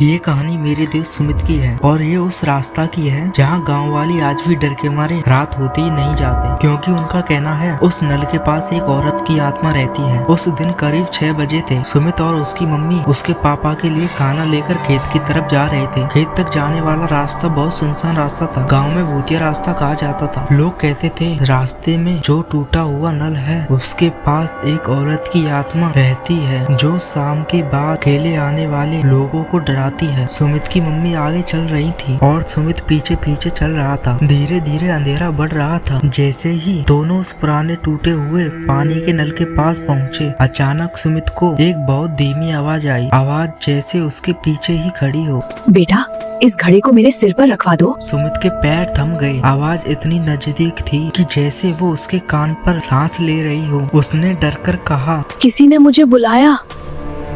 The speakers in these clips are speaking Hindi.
ये कहानी मेरे दोस्त सुमित की है और ये उस रास्ता की है जहाँ गांव वाले आज भी डर के मारे रात होते ही नहीं जाते, क्योंकि उनका कहना है उस नल के पास एक औरत की आत्मा रहती है। उस दिन करीब 6 बजे थे। सुमित और उसकी मम्मी उसके पापा के लिए खाना लेकर खेत की तरफ जा रहे थे। खेत तक जाने वाला रास्ता बहुत सुनसान रास्ता था। गाँव में भूतिया रास्ता कहा जाता था। लोग कहते थे रास्ते में जो टूटा हुआ नल है उसके पास एक औरत की आत्मा रहती है जो शाम के बाद अकेले आने वाले लोगों को डराती है। सुमित की मम्मी आगे चल रही थी और सुमित पीछे पीछे चल रहा था। धीरे धीरे अंधेरा बढ़ रहा था। जैसे ही दोनों उस पुराने टूटे हुए पानी के नल के पास पहुँचे, अचानक सुमित को एक बहुत धीमी आवाज आई। आवाज जैसे उसके पीछे ही खड़ी हो। बेटा, इस घड़ी को मेरे सिर पर रखवा दो। सुमित के पैर थम गए। आवाज इतनी नजदीक थी कि जैसे वो उसके कान पर सांस ले रही हो। उसने डरकर कहा, किसी ने मुझे बुलाया।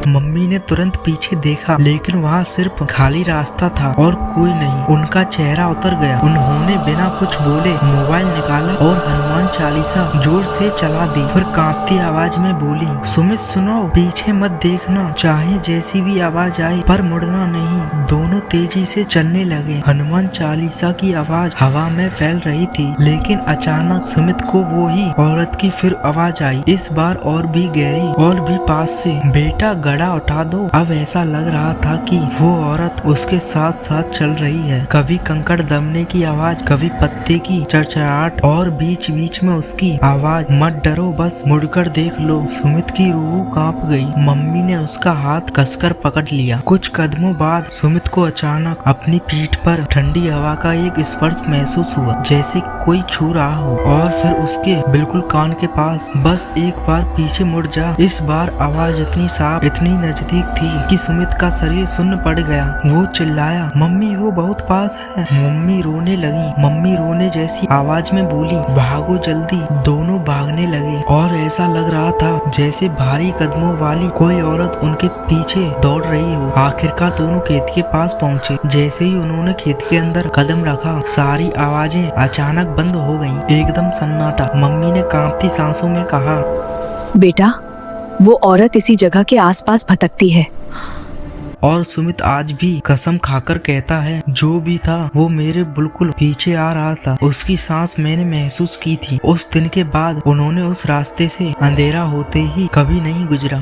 मम्मी ने तुरंत पीछे देखा, लेकिन वहाँ सिर्फ खाली रास्ता था और कोई नहीं। उनका चेहरा उतर गया। उन्होंने बिना कुछ बोले मोबाइल निकाला और हनुमान चालीसा जोर से चला दी। फिर कांपती आवाज में बोली, सुमित सुनो, पीछे मत देखना, चाहे जैसी भी आवाज आए पर मुड़ना नहीं। दोनों तेजी से चलने लगे। हनुमान चालीसा की आवाज हवा में फैल रही थी, लेकिन अचानक सुमित को वो ही औरत की फिर आवाज आई, इस बार और भी गहरी और भी पास से। बेटा घड़ा उठा दो। अब ऐसा लग रहा था कि वो औरत उसके साथ साथ चल रही है। कभी कंकड़ दबने की आवाज, कभी पत्ते की चरचराहट और बीच बीच में उसकी आवाज, मत डरो, बस मुड़कर देख लो। सुमित की रूह कांप गई। मम्मी ने उसका हाथ कसकर पकड़ लिया। कुछ कदमों बाद सुमित को अचानक अपनी पीठ पर ठंडी हवा का एक स्पर्श महसूस हुआ, जैसे कोई छू रहा हो। और फिर उसके बिल्कुल कान के पास, बस एक बार पीछे मुड़ जा। इस बार आवाज इतनी साफ, इतनी नजदीक थी कि सुमित का शरीर सुन्न पड़ गया। वो चिल्लाया, मम्मी वो बहुत पास है। मम्मी रोने लगी। मम्मी रोने जैसी आवाज में बोली, भागो जल्दी। दोनों भागने लगे और ऐसा लग रहा था जैसे भारी कदमों वाली कोई औरत उनके पीछे दौड़ रही हो। आखिरकार दोनों खेत के पास पहुँचे। जैसे ही उन्होंने खेत के अंदर कदम रखा, सारी आवाजें अचानक बंद हो गईं। एकदम सन्नाटा। मम्मी ने कांपती सांसों में कहा, बेटा, वो औरत इसी जगह के आसपास भटकती है। और सुमित आज भी कसम खाकर कहता है, जो भी था वो मेरे बिल्कुल पीछे आ रहा था। उसकी सांस मैंने महसूस की थी। उस दिन के बाद उन्होंने उस रास्ते से अंधेरा होते ही कभी नहीं गुजरा।